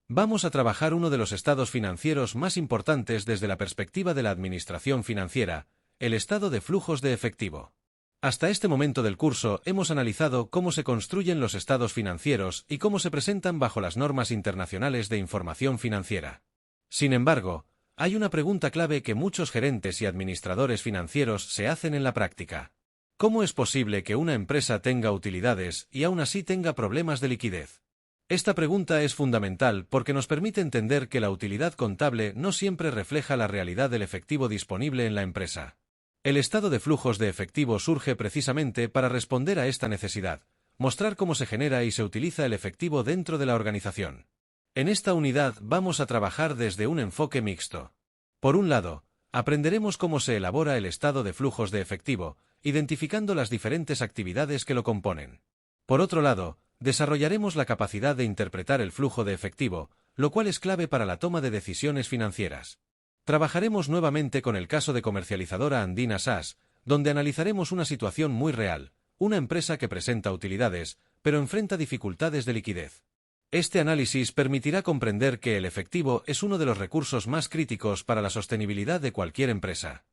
Vamos a trabajar uno de los estados financieros más importantes desde la perspectiva de la administración financiera, el estado de flujos de efectivo. Hasta este momento del curso hemos analizado cómo se construyen los estados financieros y cómo se presentan bajo las normas internacionales de información financiera. Sin embargo, hay una pregunta clave que muchos gerentes y administradores financieros se hacen en la práctica. ¿Cómo es posible que una empresa tenga utilidades y aún así tenga problemas de liquidez? Esta pregunta es fundamental porque nos permite entender que la utilidad contable no siempre refleja la realidad del efectivo disponible en la empresa. El estado de flujos de efectivo surge precisamente para responder a esta necesidad, mostrar cómo se genera y se utiliza el efectivo dentro de la organización. En esta unidad vamos a trabajar desde un enfoque mixto. Por un lado, aprenderemos cómo se elabora el estado de flujos de efectivo, identificando las diferentes actividades que lo componen. Por otro lado, desarrollaremos la capacidad de interpretar el flujo de efectivo, lo cual es clave para la toma de decisiones financieras. Trabajaremos nuevamente con el caso de comercializadora Andina SAS, donde analizaremos una situación muy real, una empresa que presenta utilidades, pero enfrenta dificultades de liquidez. Este análisis permitirá comprender que el efectivo es uno de los recursos más críticos para la sostenibilidad de cualquier empresa.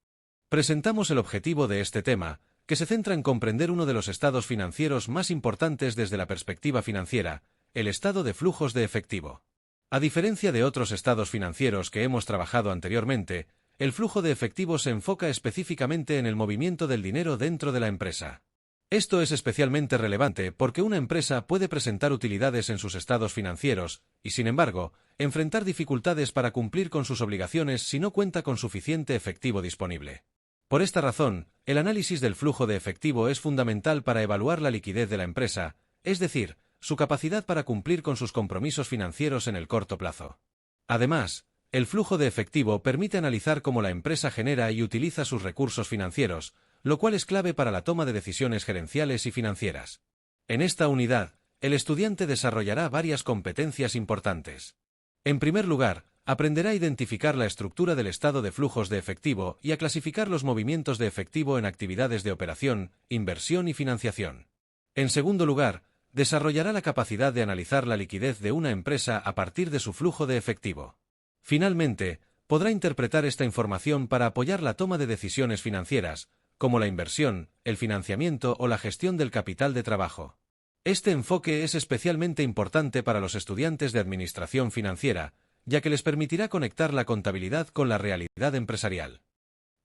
Presentamos el objetivo de este tema, que se centra en comprender uno de los estados financieros más importantes desde la perspectiva financiera, el estado de flujos de efectivo. A diferencia de otros estados financieros que hemos trabajado anteriormente, el flujo de efectivo se enfoca específicamente en el movimiento del dinero dentro de la empresa. Esto es especialmente relevante porque una empresa puede presentar utilidades en sus estados financieros y, sin embargo, enfrentar dificultades para cumplir con sus obligaciones si no cuenta con suficiente efectivo disponible. Por esta razón, el análisis del flujo de efectivo es fundamental para evaluar la liquidez de la empresa, es decir, su capacidad para cumplir con sus compromisos financieros en el corto plazo. Además, el flujo de efectivo permite analizar cómo la empresa genera y utiliza sus recursos financieros, lo cual es clave para la toma de decisiones gerenciales y financieras. En esta unidad, el estudiante desarrollará varias competencias importantes. En primer lugar, aprenderá a identificar la estructura del estado de flujos de efectivo y a clasificar los movimientos de efectivo en actividades de operación, inversión y financiación. En segundo lugar, desarrollará la capacidad de analizar la liquidez de una empresa a partir de su flujo de efectivo. Finalmente, podrá interpretar esta información para apoyar la toma de decisiones financieras, como la inversión, el financiamiento o la gestión del capital de trabajo. Este enfoque es especialmente importante para los estudiantes de administración financiera, ya que les permitirá conectar la contabilidad con la realidad empresarial.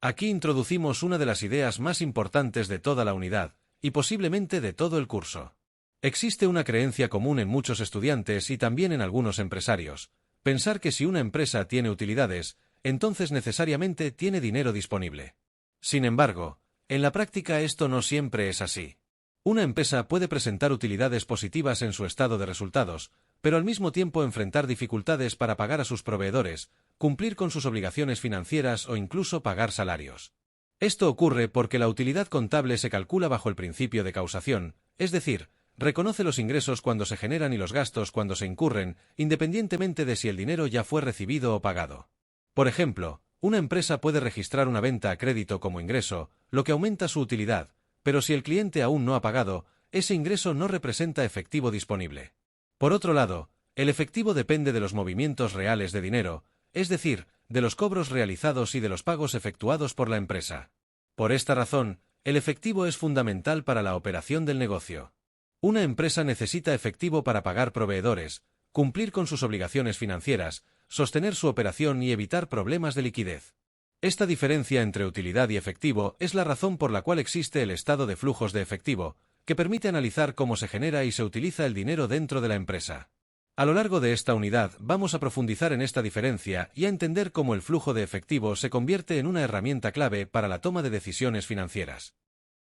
Aquí introducimos una de las ideas más importantes de toda la unidad, y posiblemente de todo el curso. Existe una creencia común en muchos estudiantes y también en algunos empresarios, pensar que si una empresa tiene utilidades, entonces necesariamente tiene dinero disponible. Sin embargo, en la práctica esto no siempre es así. Una empresa puede presentar utilidades positivas en su estado de resultados, pero al mismo tiempo enfrentar dificultades para pagar a sus proveedores, cumplir con sus obligaciones financieras o incluso pagar salarios. Esto ocurre porque la utilidad contable se calcula bajo el principio de causación, es decir, reconoce los ingresos cuando se generan y los gastos cuando se incurren, independientemente de si el dinero ya fue recibido o pagado. Por ejemplo, una empresa puede registrar una venta a crédito como ingreso, lo que aumenta su utilidad, pero si el cliente aún no ha pagado, ese ingreso no representa efectivo disponible. Por otro lado, el efectivo depende de los movimientos reales de dinero, es decir, de los cobros realizados y de los pagos efectuados por la empresa. Por esta razón, el efectivo es fundamental para la operación del negocio. Una empresa necesita efectivo para pagar proveedores, cumplir con sus obligaciones financieras, sostener su operación y evitar problemas de liquidez. Esta diferencia entre utilidad y efectivo es la razón por la cual existe el estado de flujos de efectivo, que permite analizar cómo se genera y se utiliza el dinero dentro de la empresa. A lo largo de esta unidad vamos a profundizar en esta diferencia y a entender cómo el flujo de efectivo se convierte en una herramienta clave para la toma de decisiones financieras.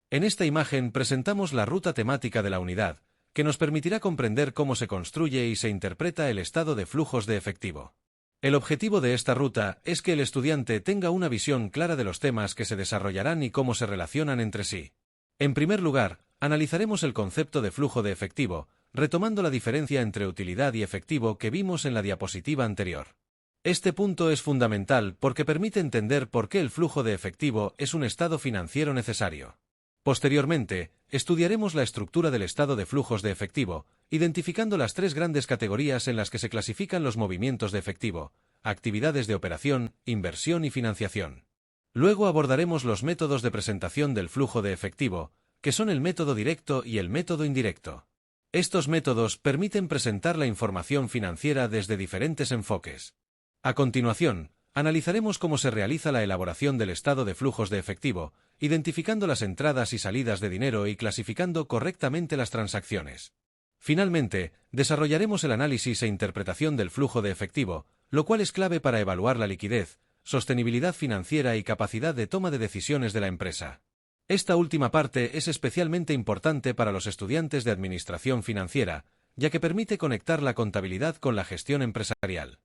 En esta imagen presentamos la ruta temática de la unidad, que nos permitirá comprender cómo se construye y se interpreta el estado de flujos de efectivo. El objetivo de esta ruta es que el estudiante tenga una visión clara de los temas que se desarrollarán y cómo se relacionan entre sí. En primer lugar, analizaremos el concepto de flujo de efectivo, retomando la diferencia entre utilidad y efectivo que vimos en la diapositiva anterior. Este punto es fundamental porque permite entender por qué el flujo de efectivo es un estado financiero necesario. Posteriormente, estudiaremos la estructura del estado de flujos de efectivo, identificando las tres grandes categorías en las que se clasifican los movimientos de efectivo: actividades de operación, inversión y financiación. Luego abordaremos los métodos de presentación del flujo de efectivo, que son el método directo y el método indirecto. Estos métodos permiten presentar la información financiera desde diferentes enfoques. A continuación, analizaremos cómo se realiza la elaboración del estado de flujos de efectivo, identificando las entradas y salidas de dinero y clasificando correctamente las transacciones. Finalmente, desarrollaremos el análisis e interpretación del flujo de efectivo, lo cual es clave para evaluar la liquidez, sostenibilidad financiera y capacidad de toma de decisiones de la empresa. Esta última parte es especialmente importante para los estudiantes de administración financiera, ya que permite conectar la contabilidad con la gestión empresarial.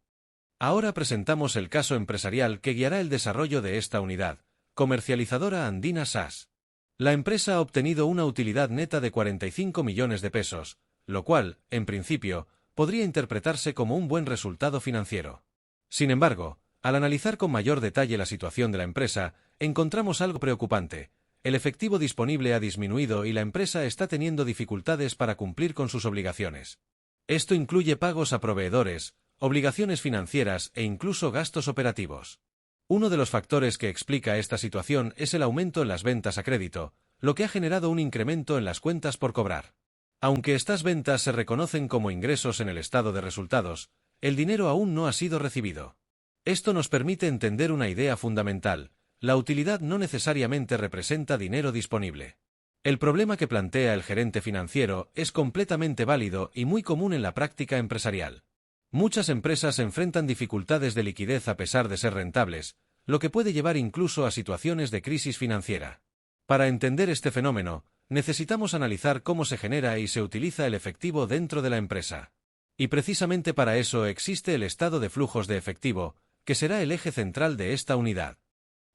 Ahora presentamos el caso empresarial que guiará el desarrollo de esta unidad: Comercializadora Andina SAS. La empresa ha obtenido una utilidad neta de 45 millones de pesos, lo cual, en principio, podría interpretarse como un buen resultado financiero. Sin embargo, al analizar con mayor detalle la situación de la empresa, encontramos algo preocupante. El efectivo disponible ha disminuido y la empresa está teniendo dificultades para cumplir con sus obligaciones. Esto incluye pagos a proveedores, obligaciones financieras e incluso gastos operativos. Uno de los factores que explica esta situación es el aumento en las ventas a crédito, lo que ha generado un incremento en las cuentas por cobrar. Aunque estas ventas se reconocen como ingresos en el estado de resultados, el dinero aún no ha sido recibido. Esto nos permite entender una idea fundamental: la utilidad no necesariamente representa dinero disponible. El problema que plantea el gerente financiero es completamente válido y muy común en la práctica empresarial. Muchas empresas enfrentan dificultades de liquidez a pesar de ser rentables, lo que puede llevar incluso a situaciones de crisis financiera. Para entender este fenómeno, necesitamos analizar cómo se genera y se utiliza el efectivo dentro de la empresa. Y precisamente para eso existe el estado de flujos de efectivo, que será el eje central de esta unidad.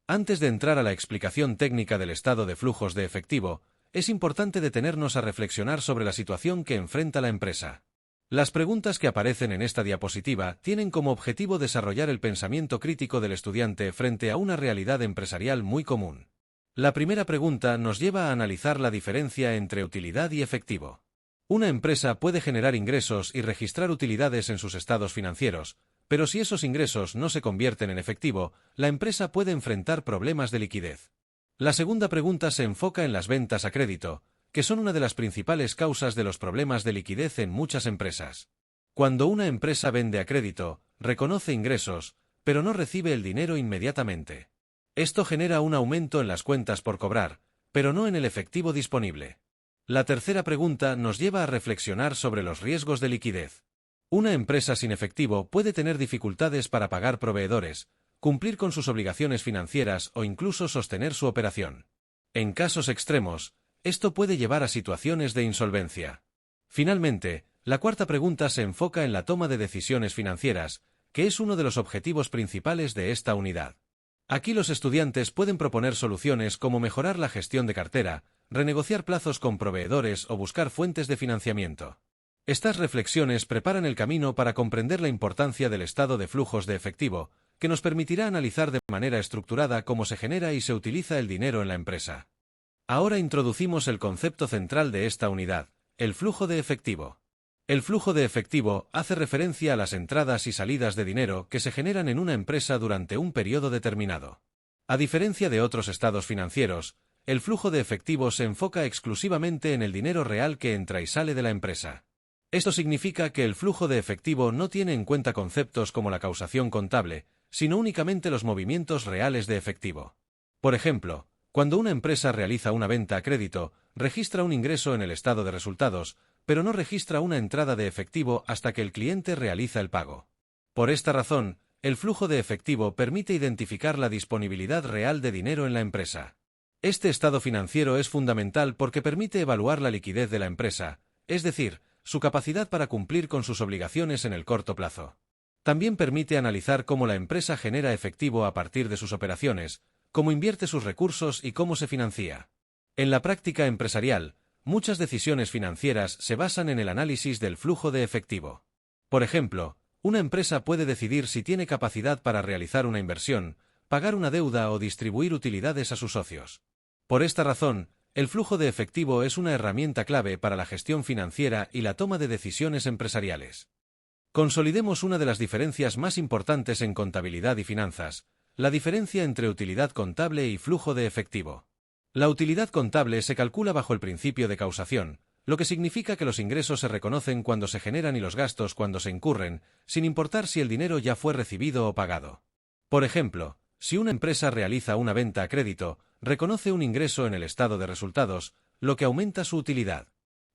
Antes de entrar a la explicación técnica del estado de flujos de efectivo, es importante detenernos a reflexionar sobre la situación que enfrenta la empresa. Las preguntas que aparecen en esta diapositiva tienen como objetivo desarrollar el pensamiento crítico del estudiante frente a una realidad empresarial muy común. La primera pregunta nos lleva a analizar la diferencia entre utilidad y efectivo. Una empresa puede generar ingresos y registrar utilidades en sus estados financieros, pero si esos ingresos no se convierten en efectivo, la empresa puede enfrentar problemas de liquidez. La segunda pregunta se enfoca en las ventas a crédito, que son una de las principales causas de los problemas de liquidez en muchas empresas. Cuando una empresa vende a crédito, reconoce ingresos, pero no recibe el dinero inmediatamente. Esto genera un aumento en las cuentas por cobrar, pero no en el efectivo disponible. La tercera pregunta nos lleva a reflexionar sobre los riesgos de liquidez. Una empresa sin efectivo puede tener dificultades para pagar proveedores, cumplir con sus obligaciones financieras o incluso sostener su operación. En casos extremos, esto puede llevar a situaciones de insolvencia. Finalmente, la cuarta pregunta se enfoca en la toma de decisiones financieras, que es uno de los objetivos principales de esta unidad. Aquí los estudiantes pueden proponer soluciones como mejorar la gestión de cartera, renegociar plazos con proveedores o buscar fuentes de financiamiento. Estas reflexiones preparan el camino para comprender la importancia del estado de flujos de efectivo, que nos permitirá analizar de manera estructurada cómo se genera y se utiliza el dinero en la empresa. Ahora introducimos el concepto central de esta unidad: el flujo de efectivo. El flujo de efectivo hace referencia a las entradas y salidas de dinero que se generan en una empresa durante un periodo determinado. A diferencia de otros estados financieros, el flujo de efectivo se enfoca exclusivamente en el dinero real que entra y sale de la empresa. Esto significa que el flujo de efectivo no tiene en cuenta conceptos como la causación contable, sino únicamente los movimientos reales de efectivo. Por ejemplo, cuando una empresa realiza una venta a crédito, registra un ingreso en el estado de resultados, pero no registra una entrada de efectivo hasta que el cliente realiza el pago. Por esta razón, el flujo de efectivo permite identificar la disponibilidad real de dinero en la empresa. Este estado financiero es fundamental porque permite evaluar la liquidez de la empresa, es decir, su capacidad para cumplir con sus obligaciones en el corto plazo. También permite analizar cómo la empresa genera efectivo a partir de sus operaciones, cómo invierte sus recursos y cómo se financia. En la práctica empresarial, muchas decisiones financieras se basan en el análisis del flujo de efectivo. Por ejemplo, una empresa puede decidir si tiene capacidad para realizar una inversión, pagar una deuda o distribuir utilidades a sus socios. Por esta razón, el flujo de efectivo es una herramienta clave para la gestión financiera y la toma de decisiones empresariales. Consolidemos una de las diferencias más importantes en contabilidad y finanzas, la diferencia entre utilidad contable y flujo de efectivo. La utilidad contable se calcula bajo el principio de causación, lo que significa que los ingresos se reconocen cuando se generan y los gastos cuando se incurren, sin importar si el dinero ya fue recibido o pagado. Por ejemplo, si una empresa realiza una venta a crédito, reconoce un ingreso en el estado de resultados, lo que aumenta su utilidad.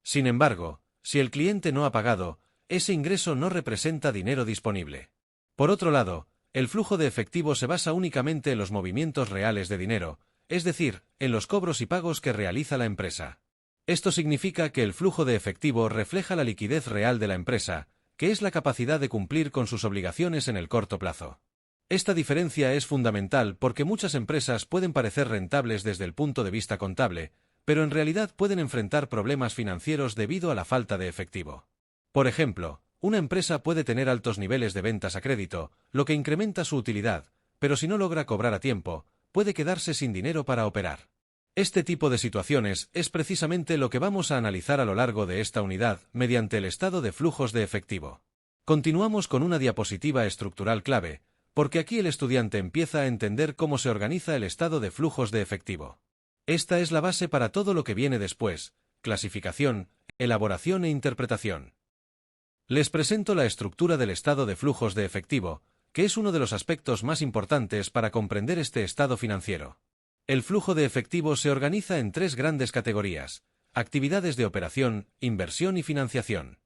Sin embargo, si el cliente no ha pagado, ese ingreso no representa dinero disponible. Por otro lado, el flujo de efectivo se basa únicamente en los movimientos reales de dinero, es decir, en los cobros y pagos que realiza la empresa. Esto significa que el flujo de efectivo refleja la liquidez real de la empresa, que es la capacidad de cumplir con sus obligaciones en el corto plazo. Esta diferencia es fundamental porque muchas empresas pueden parecer rentables desde el punto de vista contable, pero en realidad pueden enfrentar problemas financieros debido a la falta de efectivo. Por ejemplo, una empresa puede tener altos niveles de ventas a crédito, lo que incrementa su utilidad, pero si no logra cobrar a tiempo, puede quedarse sin dinero para operar. Este tipo de situaciones es precisamente lo que vamos a analizar a lo largo de esta unidad mediante el estado de flujos de efectivo. Continuamos con una diapositiva estructural clave, porque aquí el estudiante empieza a entender cómo se organiza el estado de flujos de efectivo. Esta es la base para todo lo que viene después: clasificación, elaboración e interpretación. Les presento la estructura del estado de flujos de efectivo, que es uno de los aspectos más importantes para comprender este estado financiero. El flujo de efectivo se organiza en tres grandes categorías: actividades de operación, inversión y financiación.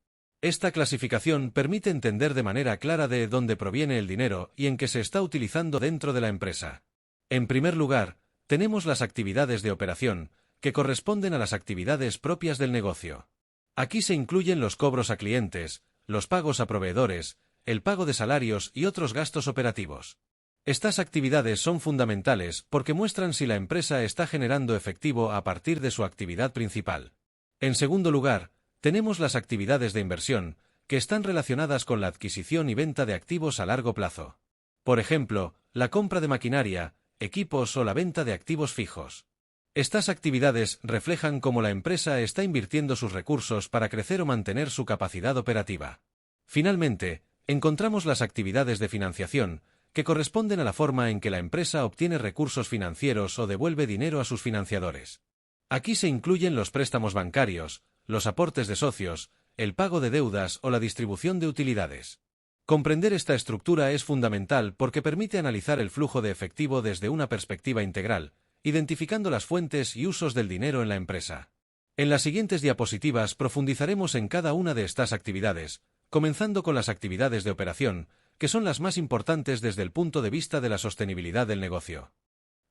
Esta clasificación permite entender de manera clara de dónde proviene el dinero y en qué se está utilizando dentro de la empresa. En primer lugar, tenemos las actividades de operación, que corresponden a las actividades propias del negocio. Aquí se incluyen los cobros a clientes, los pagos a proveedores, el pago de salarios y otros gastos operativos. Estas actividades son fundamentales porque muestran si la empresa está generando efectivo a partir de su actividad principal. En segundo lugar, tenemos las actividades de inversión, que están relacionadas con la adquisición y venta de activos a largo plazo. Por ejemplo, la compra de maquinaria, equipos o la venta de activos fijos. Estas actividades reflejan cómo la empresa está invirtiendo sus recursos para crecer o mantener su capacidad operativa. Finalmente, encontramos las actividades de financiación, que corresponden a la forma en que la empresa obtiene recursos financieros o devuelve dinero a sus financiadores. Aquí se incluyen los préstamos bancarios, los aportes de socios, el pago de deudas o la distribución de utilidades. Comprender esta estructura es fundamental porque permite analizar el flujo de efectivo desde una perspectiva integral, identificando las fuentes y usos del dinero en la empresa. En las siguientes diapositivas profundizaremos en cada una de estas actividades, comenzando con las actividades de operación, que son las más importantes desde el punto de vista de la sostenibilidad del negocio.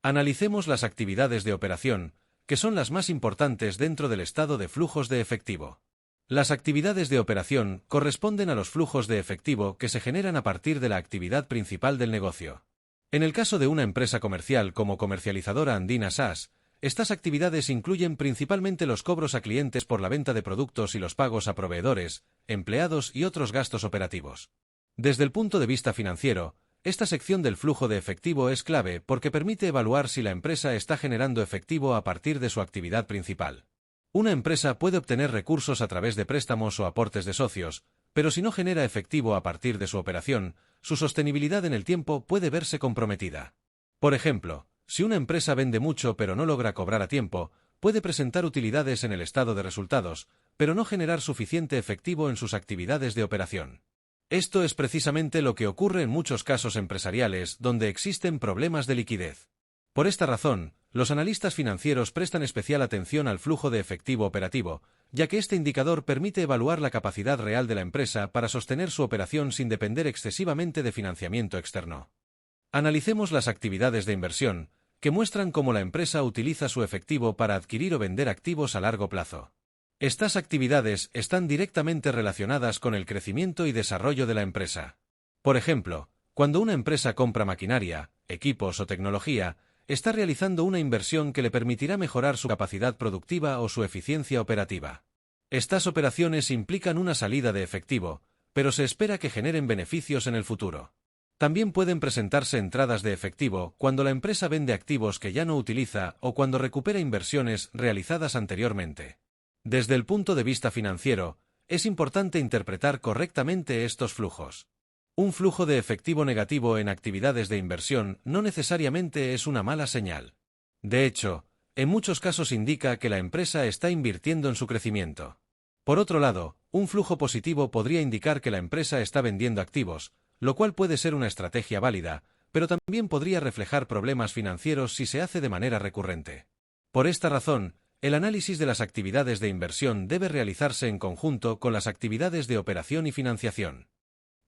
Analicemos las actividades de operación, que son las más importantes dentro del estado de flujos de efectivo. Las actividades de operación corresponden a los flujos de efectivo que se generan a partir de la actividad principal del negocio. En el caso de una empresa comercial como Comercializadora Andina SAS, estas actividades incluyen principalmente los cobros a clientes por la venta de productos y los pagos a proveedores, empleados y otros gastos operativos. Desde el punto de vista financiero, esta sección del flujo de efectivo es clave porque permite evaluar si la empresa está generando efectivo a partir de su actividad principal. Una empresa puede obtener recursos a través de préstamos o aportes de socios, pero si no genera efectivo a partir de su operación, su sostenibilidad en el tiempo puede verse comprometida. Por ejemplo, si una empresa vende mucho pero no logra cobrar a tiempo, puede presentar utilidades en el estado de resultados, pero no generar suficiente efectivo en sus actividades de operación. Esto es precisamente lo que ocurre en muchos casos empresariales donde existen problemas de liquidez. Por esta razón, los analistas financieros prestan especial atención al flujo de efectivo operativo, ya que este indicador permite evaluar la capacidad real de la empresa para sostener su operación sin depender excesivamente de financiamiento externo. Analicemos las actividades de inversión, que muestran cómo la empresa utiliza su efectivo para adquirir o vender activos a largo plazo. Estas actividades están directamente relacionadas con el crecimiento y desarrollo de la empresa. Por ejemplo, cuando una empresa compra maquinaria, equipos o tecnología, está realizando una inversión que le permitirá mejorar su capacidad productiva o su eficiencia operativa. Estas operaciones implican una salida de efectivo, pero se espera que generen beneficios en el futuro. También pueden presentarse entradas de efectivo cuando la empresa vende activos que ya no utiliza o cuando recupera inversiones realizadas anteriormente. Desde el punto de vista financiero, es importante interpretar correctamente estos flujos. Un flujo de efectivo negativo en actividades de inversión no necesariamente es una mala señal. De hecho, en muchos casos indica que la empresa está invirtiendo en su crecimiento. Por otro lado, un flujo positivo podría indicar que la empresa está vendiendo activos, lo cual puede ser una estrategia válida, pero también podría reflejar problemas financieros si se hace de manera recurrente. Por esta razón, el análisis de las actividades de inversión debe realizarse en conjunto con las actividades de operación y financiación.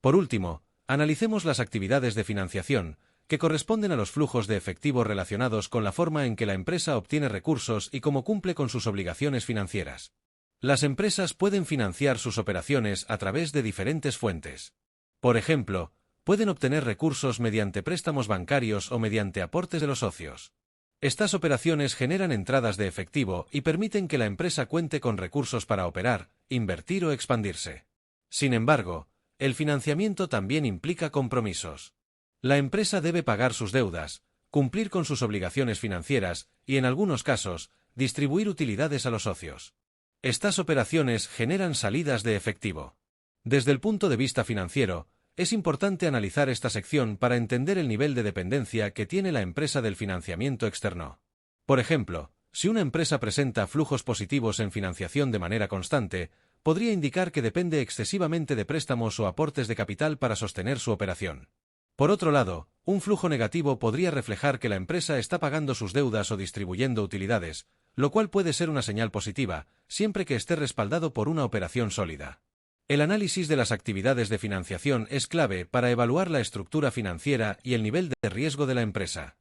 Por último, analicemos las actividades de financiación, que corresponden a los flujos de efectivo relacionados con la forma en que la empresa obtiene recursos y cómo cumple con sus obligaciones financieras. Las empresas pueden financiar sus operaciones a través de diferentes fuentes. Por ejemplo, pueden obtener recursos mediante préstamos bancarios o mediante aportes de los socios. Estas operaciones generan entradas de efectivo y permiten que la empresa cuente con recursos para operar, invertir o expandirse. Sin embargo, el financiamiento también implica compromisos. La empresa debe pagar sus deudas, cumplir con sus obligaciones financieras y, en algunos casos, distribuir utilidades a los socios. Estas operaciones generan salidas de efectivo. Desde el punto de vista financiero, es importante analizar esta sección para entender el nivel de dependencia que tiene la empresa del financiamiento externo. Por ejemplo, si una empresa presenta flujos positivos en financiación de manera constante, podría indicar que depende excesivamente de préstamos o aportes de capital para sostener su operación. Por otro lado, un flujo negativo podría reflejar que la empresa está pagando sus deudas o distribuyendo utilidades, lo cual puede ser una señal positiva, siempre que esté respaldado por una operación sólida. El análisis de las actividades de financiación es clave para evaluar la estructura financiera y el nivel de riesgo de la empresa.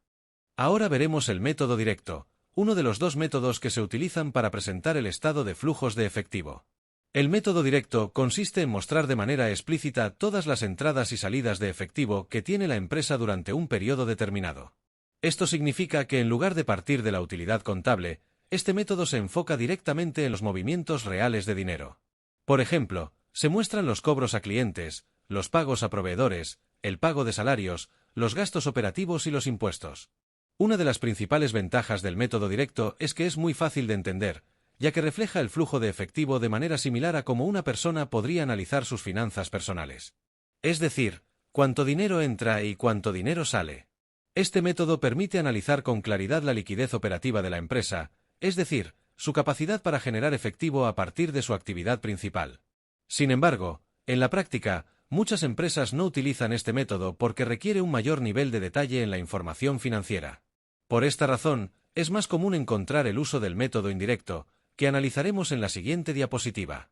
Ahora veremos el método directo, uno de los dos métodos que se utilizan para presentar el estado de flujos de efectivo. El método directo consiste en mostrar de manera explícita todas las entradas y salidas de efectivo que tiene la empresa durante un periodo determinado. Esto significa que en lugar de partir de la utilidad contable, este método se enfoca directamente en los movimientos reales de dinero. Por ejemplo, se muestran los cobros a clientes, los pagos a proveedores, el pago de salarios, los gastos operativos y los impuestos. Una de las principales ventajas del método directo es que es muy fácil de entender, ya que refleja el flujo de efectivo de manera similar a cómo una persona podría analizar sus finanzas personales. Es decir, cuánto dinero entra y cuánto dinero sale. Este método permite analizar con claridad la liquidez operativa de la empresa, es decir, su capacidad para generar efectivo a partir de su actividad principal. Sin embargo, en la práctica, muchas empresas no utilizan este método porque requiere un mayor nivel de detalle en la información financiera. Por esta razón, es más común encontrar el uso del método indirecto, que analizaremos en la siguiente diapositiva.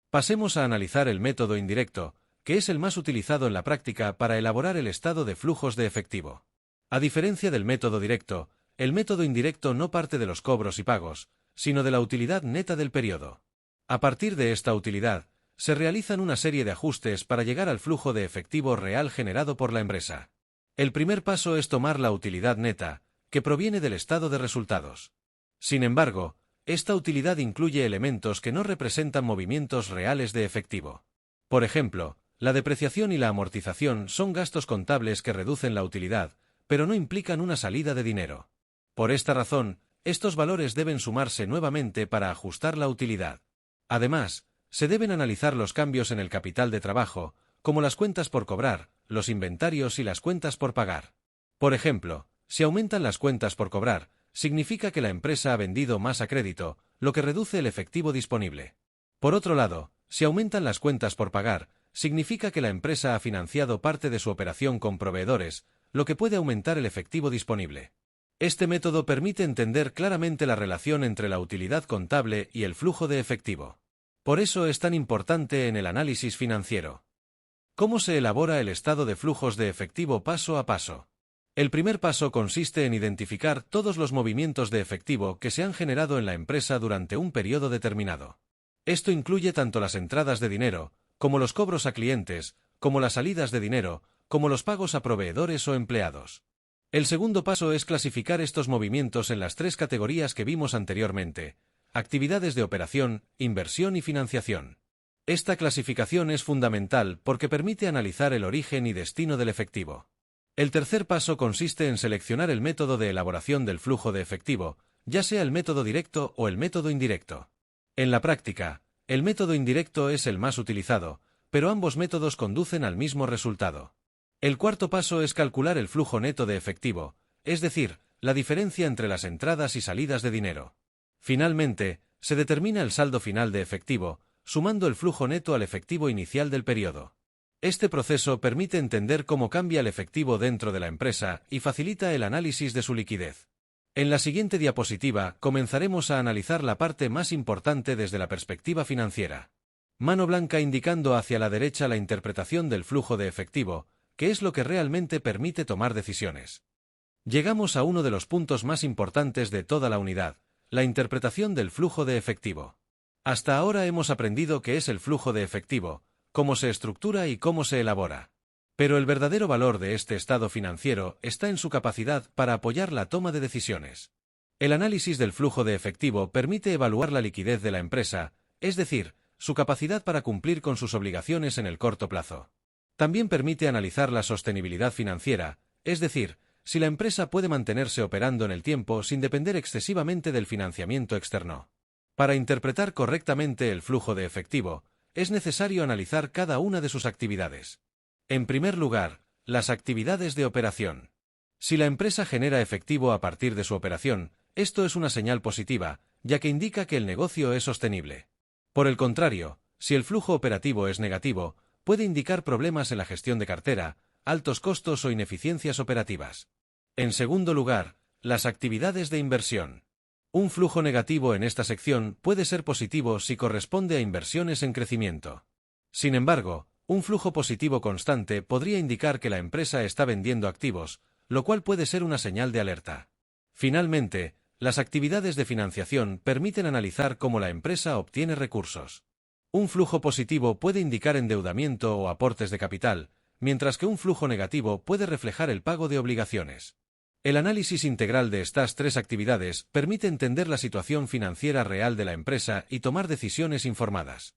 Pasemos a analizar el método indirecto, que es el más utilizado en la práctica para elaborar el estado de flujos de efectivo. A diferencia del método directo, el método indirecto no parte de los cobros y pagos, sino de la utilidad neta del periodo. A partir de esta utilidad, se realizan una serie de ajustes para llegar al flujo de efectivo real generado por la empresa. El primer paso es tomar la utilidad neta, que proviene del estado de resultados. Sin embargo, esta utilidad incluye elementos que no representan movimientos reales de efectivo. Por ejemplo, la depreciación y la amortización son gastos contables que reducen la utilidad, pero no implican una salida de dinero. Por esta razón, estos valores deben sumarse nuevamente para ajustar la utilidad. Además, se deben analizar los cambios en el capital de trabajo, como las cuentas por cobrar, los inventarios y las cuentas por pagar. Por ejemplo, si aumentan las cuentas por cobrar, significa que la empresa ha vendido más a crédito, lo que reduce el efectivo disponible. Por otro lado, si aumentan las cuentas por pagar, significa que la empresa ha financiado parte de su operación con proveedores, lo que puede aumentar el efectivo disponible. Este método permite entender claramente la relación entre la utilidad contable y el flujo de efectivo. Por eso es tan importante en el análisis financiero. ¿Cómo se elabora el estado de flujos de efectivo paso a paso? El primer paso consiste en identificar todos los movimientos de efectivo que se han generado en la empresa durante un periodo determinado. Esto incluye tanto las entradas de dinero, como los cobros a clientes, como las salidas de dinero, como los pagos a proveedores o empleados. El segundo paso es clasificar estos movimientos en las tres categorías que vimos anteriormente: actividades de operación, inversión y financiación. Esta clasificación es fundamental porque permite analizar el origen y destino del efectivo. El tercer paso consiste en seleccionar el método de elaboración del flujo de efectivo, ya sea el método directo o el método indirecto. En la práctica, el método indirecto es el más utilizado, pero ambos métodos conducen al mismo resultado. El cuarto paso es calcular el flujo neto de efectivo, es decir, la diferencia entre las entradas y salidas de dinero. Finalmente, se determina el saldo final de efectivo, sumando el flujo neto al efectivo inicial del periodo. Este proceso permite entender cómo cambia el efectivo dentro de la empresa y facilita el análisis de su liquidez. En la siguiente diapositiva comenzaremos a analizar la parte más importante desde la perspectiva financiera. Mano blanca indicando hacia la derecha la interpretación del flujo de efectivo, que es lo que realmente permite tomar decisiones. Llegamos a uno de los puntos más importantes de toda la unidad, la interpretación del flujo de efectivo. Hasta ahora hemos aprendido qué es el flujo de efectivo, cómo se estructura y cómo se elabora. Pero el verdadero valor de este estado financiero está en su capacidad para apoyar la toma de decisiones. El análisis del flujo de efectivo permite evaluar la liquidez de la empresa, es decir, su capacidad para cumplir con sus obligaciones en el corto plazo. También permite analizar la sostenibilidad financiera, es decir, si la empresa puede mantenerse operando en el tiempo sin depender excesivamente del financiamiento externo. Para interpretar correctamente el flujo de efectivo, es necesario analizar cada una de sus actividades. En primer lugar, las actividades de operación. Si la empresa genera efectivo a partir de su operación, esto es una señal positiva, ya que indica que el negocio es sostenible. Por el contrario, si el flujo operativo es negativo, puede indicar problemas en la gestión de cartera, altos costos o ineficiencias operativas. En segundo lugar, las actividades de inversión. Un flujo negativo en esta sección puede ser positivo si corresponde a inversiones en crecimiento. Sin embargo, un flujo positivo constante podría indicar que la empresa está vendiendo activos, lo cual puede ser una señal de alerta. Finalmente, las actividades de financiación permiten analizar cómo la empresa obtiene recursos. Un flujo positivo puede indicar endeudamiento o aportes de capital, mientras que un flujo negativo puede reflejar el pago de obligaciones. El análisis integral de estas tres actividades permite entender la situación financiera real de la empresa y tomar decisiones informadas.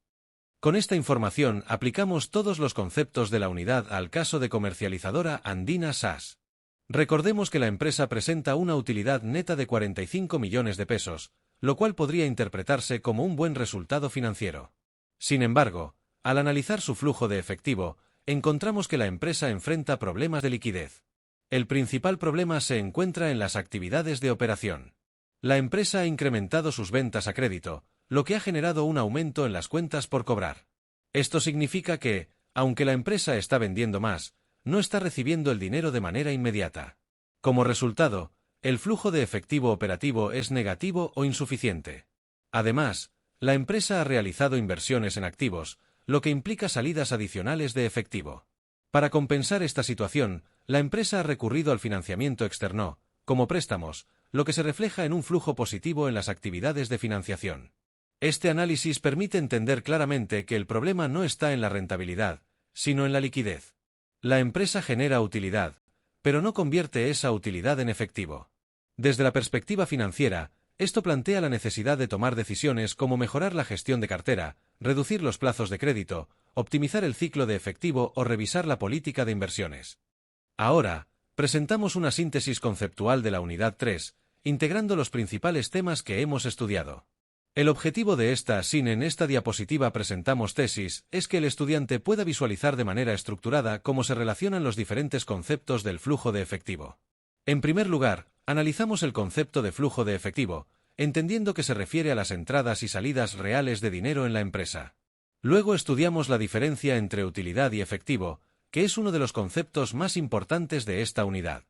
Con esta información aplicamos todos los conceptos de la unidad al caso de comercializadora Andina SAS. Recordemos que la empresa presenta una utilidad neta de 45 millones de pesos, lo cual podría interpretarse como un buen resultado financiero. Sin embargo, al analizar su flujo de efectivo, encontramos que la empresa enfrenta problemas de liquidez. El principal problema se encuentra en las actividades de operación. La empresa ha incrementado sus ventas a crédito, lo que ha generado un aumento en las cuentas por cobrar. Esto significa que, aunque la empresa está vendiendo más, no está recibiendo el dinero de manera inmediata. Como resultado, el flujo de efectivo operativo es negativo o insuficiente. Además, la empresa ha realizado inversiones en activos, lo que implica salidas adicionales de efectivo. Para compensar esta situación, la empresa ha recurrido al financiamiento externo, como préstamos, lo que se refleja en un flujo positivo en las actividades de financiación. Este análisis permite entender claramente que el problema no está en la rentabilidad, sino en la liquidez. La empresa genera utilidad, pero no convierte esa utilidad en efectivo. Desde la perspectiva financiera, esto plantea la necesidad de tomar decisiones como mejorar la gestión de cartera, reducir los plazos de crédito, optimizar el ciclo de efectivo o revisar la política de inversiones. Ahora, presentamos una síntesis conceptual de la unidad 3, integrando los principales temas que hemos estudiado. El objetivo de en esta diapositiva presentamos tesis, es que el estudiante pueda visualizar de manera estructurada cómo se relacionan los diferentes conceptos del flujo de efectivo. En primer lugar, analizamos el concepto de flujo de efectivo, entendiendo que se refiere a las entradas y salidas reales de dinero en la empresa. Luego estudiamos la diferencia entre utilidad y efectivo, que es uno de los conceptos más importantes de esta unidad.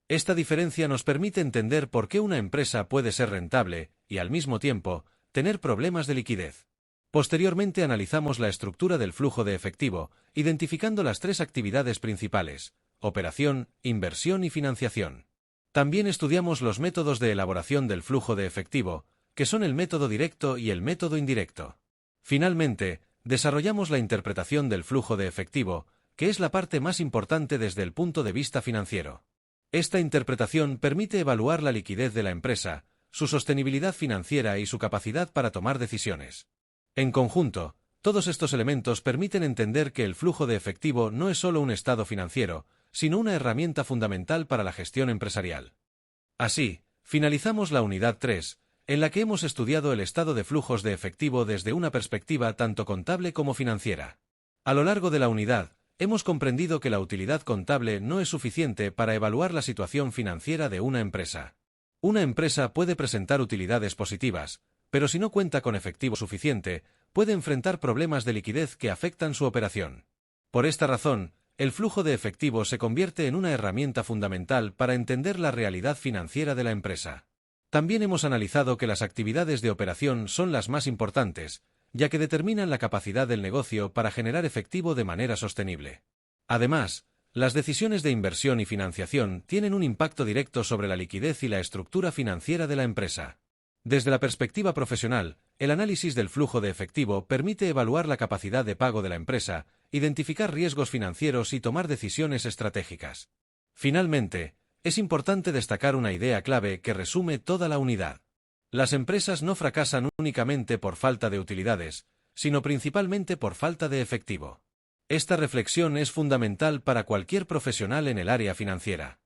Esta diferencia nos permite entender por qué una empresa puede ser rentable y, al mismo tiempo, tener problemas de liquidez. Posteriormente analizamos la estructura del flujo de efectivo, identificando las tres actividades principales: operación, inversión y financiación. También estudiamos los métodos de elaboración del flujo de efectivo, que son el método directo y el método indirecto. Finalmente, desarrollamos la interpretación del flujo de efectivo, que es la parte más importante desde el punto de vista financiero. Esta interpretación permite evaluar la liquidez de la empresa, su sostenibilidad financiera y su capacidad para tomar decisiones. En conjunto, Todos estos elementos permiten entender que el flujo de efectivo no es solo un estado financiero, sino una herramienta fundamental para la gestión empresarial. Así, finalizamos la unidad 3, en la que hemos estudiado el estado de flujos de efectivo desde una perspectiva tanto contable como financiera. A lo largo de la unidad, hemos comprendido que la utilidad contable no es suficiente para evaluar la situación financiera de una empresa. Una empresa puede presentar utilidades positivas, pero si no cuenta con efectivo suficiente, puede enfrentar problemas de liquidez que afectan su operación. Por esta razón, el flujo de efectivo se convierte en una herramienta fundamental para entender la realidad financiera de la empresa. También hemos analizado que las actividades de operación son las más importantes, ya que determinan la capacidad del negocio para generar efectivo de manera sostenible. Además, las decisiones de inversión y financiación tienen un impacto directo sobre la liquidez y la estructura financiera de la empresa. Desde la perspectiva profesional, el análisis del flujo de efectivo permite evaluar la capacidad de pago de la empresa, identificar riesgos financieros y tomar decisiones estratégicas. Finalmente, es importante destacar una idea clave que resume toda la unidad. Las empresas no fracasan únicamente por falta de utilidades, sino principalmente por falta de efectivo. Esta reflexión es fundamental para cualquier profesional en el área financiera.